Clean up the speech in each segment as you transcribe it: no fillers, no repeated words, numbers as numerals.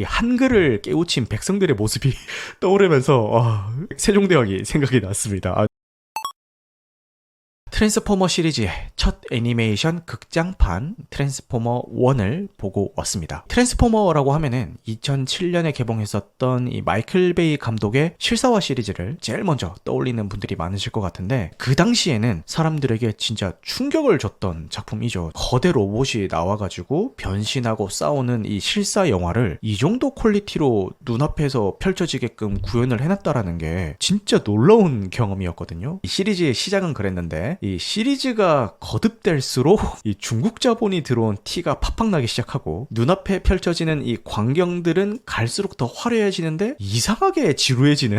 이 한글을 깨우친 백성들의 모습이 떠오르면서 세종대왕이 생각이 났습니다. 트랜스포머 시리즈의 첫 애니메이션 극장판 트랜스포머 1을 보고 왔습니다. 트랜스포머라고 하면은 2007년에 개봉했었던 이 마이클 베이 감독의 실사화 시리즈를 제일 먼저 떠올리는 분들이 많으실 것 같은데, 그 당시에는 사람들에게 진짜 충격을 줬던 작품이죠. 거대 로봇이 나와가지고 변신하고 싸우는 이 실사 영화를 이 정도 퀄리티로 눈앞에서 펼쳐지게끔 구현을 해놨다라는 게 진짜 놀라운 경험이었거든요. 이 시리즈의 시작은 그랬는데, 이 시리즈가 거듭될수록 이 중국 자본이 들어온 티가 팍팍 나기 시작하고, 눈앞에 펼쳐지는 이 광경들은 갈수록 더 화려해지는데 이상하게 지루해지는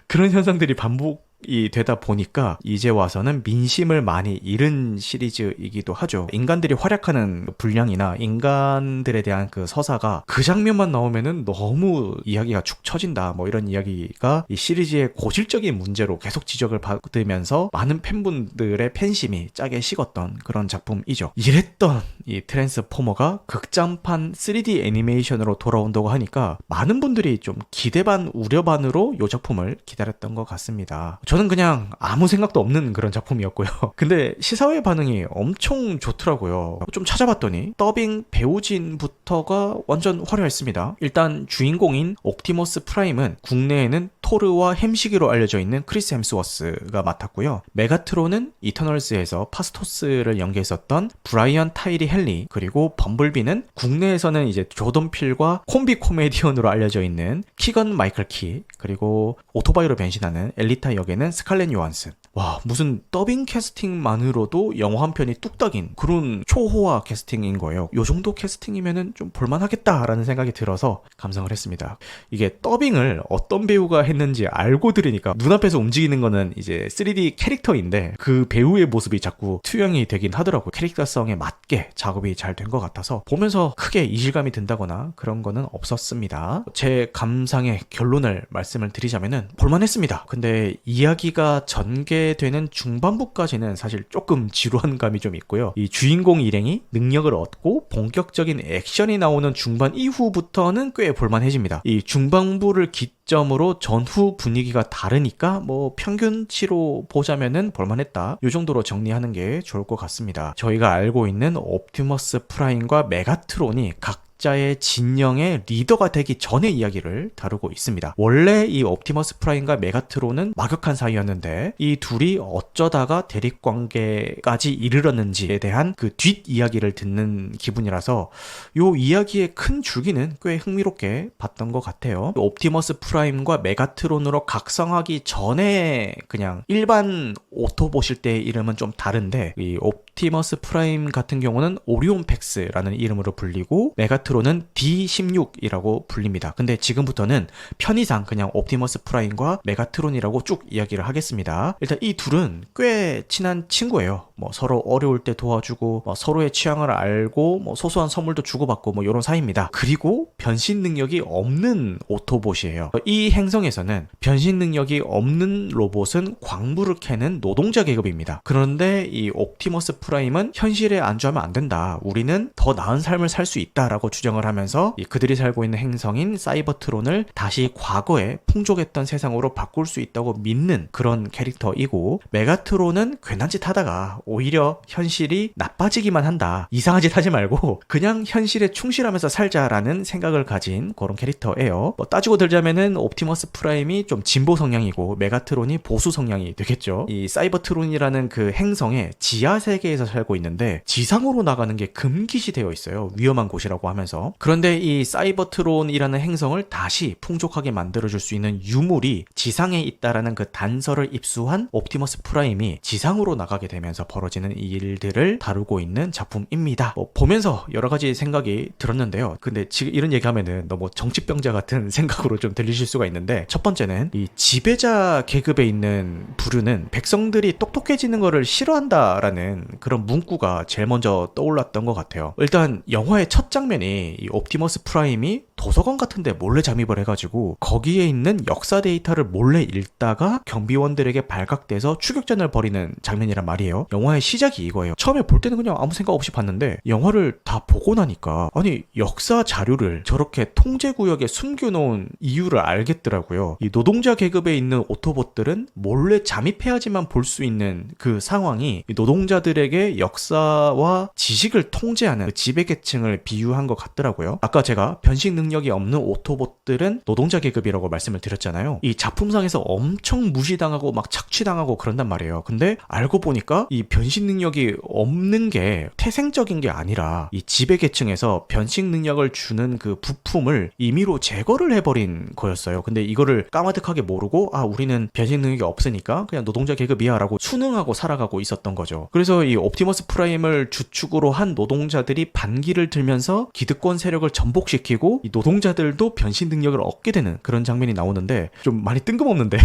그런 현상들이 반복이 되다 보니까 이제 와서는 민심을 많이 잃은 시리즈이기도 하죠. 인간들이 활약하는 분량이나 인간들에 대한 그 서사가 그 장면만 나오면은 너무 이야기가 축 처진다, 뭐 이런 이야기가 이 시리즈의 고질적인 문제로 계속 지적을 받으면서 많은 팬분들의 팬심이 짜게 식었던 그런 작품이죠. 이랬던 이 트랜스포머가 극장판 3D 애니메이션으로 돌아온다고 하니까 많은 분들이 좀 기대 반 우려 반으로 이 작품을 기다렸던 것 같습니다. 저는 그냥 아무 생각도 없는 그런 작품이었고요. 근데 시사회 반응이 엄청 좋더라고요. 좀 찾아봤더니 더빙 배우진부터가 완전 화려했습니다. 일단 주인공인 옵티머스 프라임은 국내에는 토르와 햄시기로 알려져 있는 크리스 햄스워스가 맡았고요. 메가트론은 이터널스에서 파스토스를 연기했었던 브라이언 타이리 헨리, 그리고 범블비는 국내에서는 이제 조던 필과 콤비 코미디언으로 알려져 있는 키건 마이클 키, 그리고 오토바이로 변신하는 엘리타 역에는 스칼렛 요한슨. 와, 무슨 더빙 캐스팅만으로도 영화 한 편이 뚝딱인 그런 초호화 캐스팅인 거예요. 요 정도 캐스팅이면은 좀 볼만하겠다라는 생각이 들어서 감상을 했습니다. 이게 더빙을 어떤 배우가 했는지 알고 들으니까 눈앞에서 움직이는 거는 이제 3D 캐릭터인데 그 배우의 모습이 자꾸 투영이 되긴 하더라고요. 캐릭터성에 맞게 작업이 잘 된 것 같아서 보면서 크게 이질감이 든다거나 그런 거는 없었습니다. 제 감상의 결론을 말씀을 드리자면은 볼만했습니다. 근데 이야기가 전개되는 중반부까지는 사실 조금 지루한 감이 좀 있고요. 이 주인공 일행이 능력을 얻고 본격적인 액션이 나오는 중반 이후부터는 꽤 볼만해집니다. 이 중반부를 기점으로 전후 분위기가 다르니까 뭐 평균치로 보자면은 볼만했다, 이 정도로 정리하는 게 좋을 것 같습니다. 저희가 알고 있는 옵티머스 프라임과 메가트론이 각자의 진영의 리더가 되기 전의 이야기를 다루고 있습니다. 원래 이 옵티머스 프라임과 메가트론은 막역한 사이였는데 이 둘이 어쩌다가 대립관계까지 이르렀는지에 대한 그 뒷이야기를 듣는 기분이라서 요 이야기의 큰 줄기는 꽤 흥미롭게 봤던 것 같아요. 옵티머스 프라임과 메가트론으로 각성하기 전에 그냥 일반 오토봇일 때의 이름은 좀 다른데, 이 옵티머스 프라임 같은 경우는 오리온 팩스라는 이름으로 불리고 메가트론은 D16이라고 불립니다. 근데 지금부터는 편의상 그냥 옵티머스 프라임과 메가트론이라고 쭉 이야기를 하겠습니다. 일단 이 둘은 꽤 친한 친구예요. 뭐 서로 어려울 때 도와주고, 뭐 서로의 취향을 알고, 뭐 소소한 선물도 주고받고, 뭐 이런 사이입니다. 그리고 변신 능력이 없는 오토봇이에요. 이 행성에서는 변신 능력이 없는 로봇은 광물을 캐는 노동자 계급입니다. 그런데 이 옵티머스 프라임은 현실에 안주하면 안 된다, 우리는 더 나은 삶을 살 수 있다라고 주장을 하면서 그들이 살고 있는 행성인 사이버트론을 다시 과거에 풍족했던 세상으로 바꿀 수 있다고 믿는 그런 캐릭터이고, 메가트론은 괜한 짓 하다가 오히려 현실이 나빠지기만 한다, 이상한 짓 하지 말고 그냥 현실에 충실하면서 살자라는 생각을 가진 그런 캐릭터예요. 뭐 따지고 들자면은 옵티머스 프라임이 좀 진보 성향이고 메가트론이 보수 성향이 되겠죠. 이 사이버트론이라는 그 행성에 지하 세계에서 살고 있는데 지상으로 나가는 게 금기시 되어 있어요. 위험한 곳이라고 하면서. 그런데 이 사이버트론이라는 행성을 다시 풍족하게 만들어줄 수 있는 유물이 지상에 있다라는 그 단서를 입수한 옵티머스 프라임이 지상으로 나가게 되면서 벌어지는 일들을 다루고 있는 작품입니다. 뭐 보면서 여러 가지 생각이 들었는데요. 근데 지금 이런 얘기하면은 너무 정치병자 같은 생각으로 좀 들리실 수가 있는데, 첫 번째는 이 지배자 계급에 있는 부류는 백성들이 똑똑해지는 거를 싫어한다라는 그런 문구가 제일 먼저 떠올랐던 것 같아요. 일단 영화의 첫 장면이 이 옵티머스 프라임이 도서관 같은데 몰래 잠입을 해가지고 거기에 있는 역사 데이터를 몰래 읽다가 경비원들에게 발각돼서 추격전을 벌이는 장면이란 말이에요. 영화의 시작이 이거예요. 처음에 볼 때는 그냥 아무 생각 없이 봤는데 영화를 다 보고 나니까 아니 역사 자료를 저렇게 통제구역에 숨겨놓은 이유를 알겠더라고요. 이 노동자 계급에 있는 오토봇들은 몰래 잠입해야지만 볼 수 있는 그 상황이 노동자들에게 역사와 지식을 통제하는 그 지배계층을 비유한 것 같더라고요. 아까 제가 변식 능력이 없는 오토봇들은 노동자 계급이라고 말씀을 드렸잖아요. 이 작품상에서 엄청 무시당하고 막 착취당하고 그런단 말이에요. 근데 알고 보니까 이 변식 능력이 없는 게 태생적인 게 아니라 이 지배계층에서 변식 능력을 주는 그 부품을 임의로 제거를 해버린 거였어요. 근데 이거를 까마득하게 모르고 우리는 변식 능력이 없으니까 그냥 노동자 계급이야 라고 순응하고 살아가고 있었던 거죠. 그래서 이 옵티머스 프라임을 주축으로 한 노동자들이 반기를 들면서 기득권 세력을 전복시키고 이 노동자들도 변신 능력을 얻게 되는 그런 장면이 나오는데 좀 많이 뜬금없는데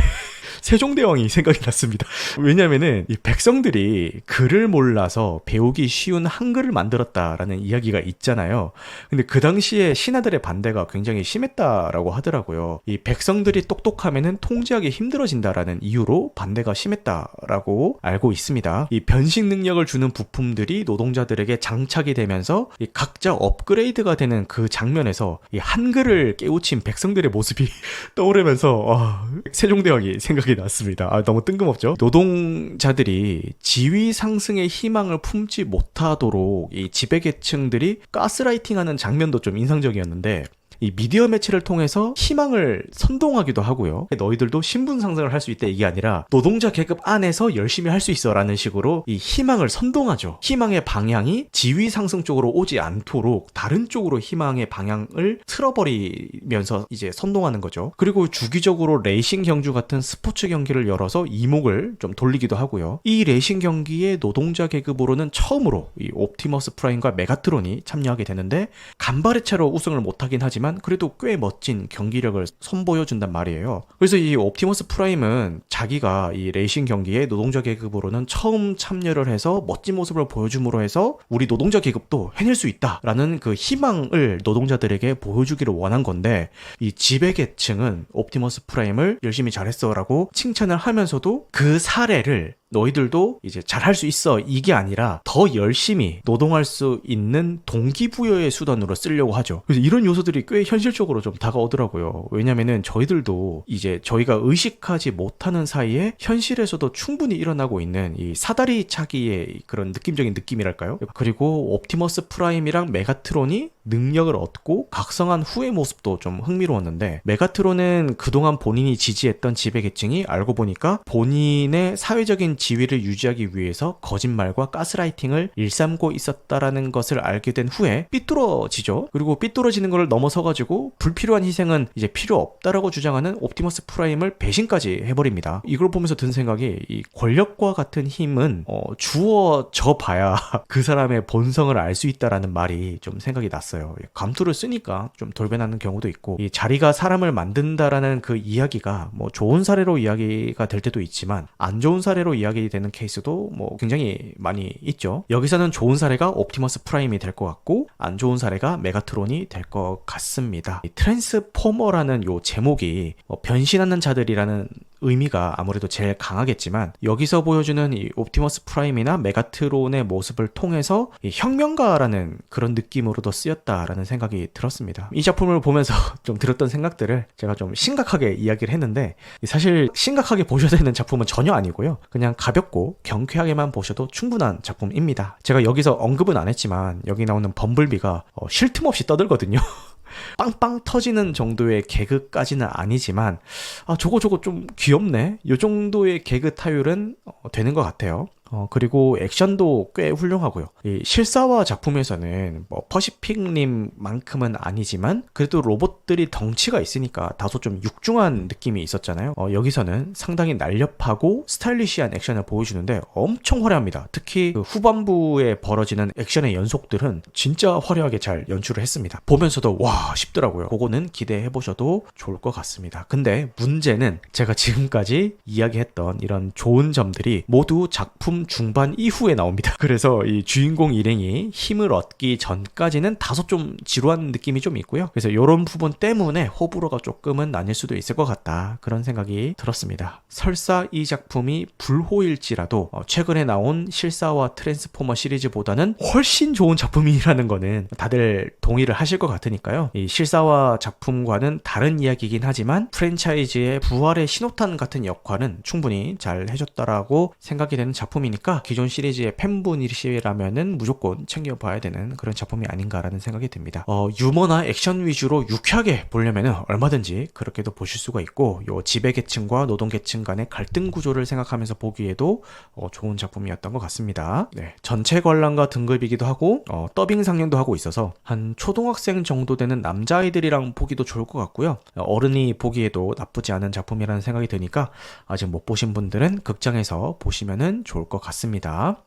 세종대왕이 생각이 났습니다. 왜냐면은 이 백성들이 글을 몰라서 배우기 쉬운 한글을 만들었다라는 이야기가 있잖아요. 근데 그 당시에 신하들의 반대가 굉장히 심했다라고 하더라고요. 이 백성들이 똑똑하면은 통제하기 힘들어진다라는 이유로 반대가 심했다라고 알고 있습니다. 이 변식 능력을 주는 부품들이 노동자들에게 장착이 되면서 이 각자 업그레이드가 되는 그 장면에서 이 한글을 깨우친 백성들의 모습이 떠오르면서 세종대왕이 생각이 났습니다. 너무 뜬금없죠? 노동자들이 지위 상승의 희망을 품지 못하도록 이 지배계층들이 가스라이팅하는 장면도 좀 인상적이었는데 이 미디어 매체를 통해서 희망을 선동하기도 하고요. 너희들도 신분 상승을 할 수 있다 이게 아니라 노동자 계급 안에서 열심히 할 수 있어 라는 식으로 이 희망을 선동하죠. 희망의 방향이 지위 상승 쪽으로 오지 않도록 다른 쪽으로 희망의 방향을 틀어버리면서 이제 선동하는 거죠. 그리고 주기적으로 레이싱 경주 같은 스포츠 경기를 열어서 이목을 좀 돌리기도 하고요. 이 레이싱 경기에 노동자 계급으로는 처음으로 이 옵티머스 프라임과 메가트론이 참여하게 되는데 간발의 차로 우승을 못하긴 하지만 그래도 꽤 멋진 경기력을 선보여준단 말이에요. 그래서 이 옵티머스 프라임은 자기가 이 레이싱 경기에 노동자 계급으로는 처음 참여를 해서 멋진 모습을 보여줌으로 해서 우리 노동자 계급도 해낼 수 있다라는 그 희망을 노동자들에게 보여주기를 원한 건데 이 지배계층은 옵티머스 프라임을 열심히 잘했어라고 칭찬을 하면서도 그 사례를 너희들도 이제 잘할 수 있어 이게 아니라 더 열심히 노동할 수 있는 동기부여의 수단으로 쓰려고 하죠. 그래서 이런 요소들이 꽤 현실적으로 좀 다가오더라고요. 왜냐면은 저희들도 이제 저희가 의식하지 못하는 사이에 현실에서도 충분히 일어나고 있는 이 사다리 차기의 그런 느낌적인 느낌이랄까요? 그리고 옵티머스 프라임이랑 메가트론이 능력을 얻고 각성한 후의 모습도 좀 흥미로웠는데 메가트론은 그동안 본인이 지지했던 지배계층이 알고 보니까 본인의 사회적인 지위를 유지하기 위해서 거짓말과 가스라이팅을 일삼고 있었다라는 것을 알게 된 후에 삐뚤어지죠. 그리고 삐뚤어지는 걸 넘어서가지고 불필요한 희생은 이제 필요 없다라고 주장하는 옵티머스 프라임을 배신까지 해버립니다. 이걸 보면서 든 생각이 이 권력과 같은 힘은 주어져 봐야 그 사람의 본성을 알 수 있다라는 말이 좀 생각이 났어요. 감투를 쓰니까 좀 돌변하는 경우도 있고 이 자리가 사람을 만든다라는 그 이야기가 뭐 좋은 사례로 이야기가 될 때도 있지만 안 좋은 사례로 이야기되는 케이스도 뭐 굉장히 많이 있죠. 여기서는 좋은 사례가 옵티머스 프라임이 될 것 같고 안 좋은 사례가 메가트론이 될 것 같습니다. 이 트랜스포머라는 요 제목이 변신하는 자들이라는 의미가 아무래도 제일 강하겠지만 여기서 보여주는 이 옵티머스 프라임이나 메가트론의 모습을 통해서 이 혁명가라는 그런 느낌으로도 쓰였다라는 생각이 들었습니다. 이 작품을 보면서 좀 들었던 생각들을 제가 좀 심각하게 이야기를 했는데 사실 심각하게 보셔야 되는 작품은 전혀 아니고요. 그냥 가볍고 경쾌하게만 보셔도 충분한 작품입니다. 제가 여기서 언급은 안 했지만 여기 나오는 범블비가 쉴 틈 없이 떠들거든요. 빵빵 터지는 정도의 개그까지는 아니지만 저거 좀 귀엽네 이 정도의 개그 타율은 되는 것 같아요. 그리고 액션도 꽤 훌륭하고요. 이 실사화 작품에서는 뭐 퍼시픽님만큼은 아니지만 그래도 로봇들이 덩치가 있으니까 다소 좀 육중한 느낌이 있었잖아요. 여기서는 상당히 날렵하고 스타일리시한 액션을 보여주는데 엄청 화려합니다. 특히 그 후반부에 벌어지는 액션의 연속들은 진짜 화려하게 잘 연출을 했습니다. 보면서도 와 싶더라고요. 그거는 기대해보셔도 좋을 것 같습니다. 근데 문제는 제가 지금까지 이야기했던 이런 좋은 점들이 모두 작품 작품 중반 이후에 나옵니다. 그래서 이 주인공 일행이 힘을 얻기 전까지는 다소 좀 지루한 느낌이 좀 있고요. 그래서 이런 부분 때문에 호불호가 조금은 나뉠 수도 있을 것 같다. 그런 생각이 들었습니다. 설사 이 작품이 불호일지라도 최근에 나온 실사와 트랜스포머 시리즈보다는 훨씬 좋은 작품이라는 거는 다들 동의를 하실 것 같으니까요. 이 실사와 작품과는 다른 이야기이긴 하지만 프랜차이즈의 부활의 신호탄 같은 역할은 충분히 잘 해줬다라고 생각이 되는 작품이니까 기존 시리즈의 팬분이시라면은 무조건 챙겨봐야 되는 그런 작품이 아닌가라는 생각이 듭니다. 유머나 액션 위주로 유쾌하게 보려면은 얼마든지 그렇게도 보실 수가 있고, 요 지배계층과 노동계층 간의 갈등 구조를 생각하면서 보기에도 좋은 작품이었던 것 같습니다. 네, 전체 관람가 등급이기도 하고 더빙 상영도 하고 있어서 한 초등학생 정도 되는 남자아이들이랑 보기도 좋을 것 같고요. 어른이 보기에도 나쁘지 않은 작품이라는 생각이 드니까 아직 못 보신 분들은 극장에서 보시면은 좋을 것 같습니다.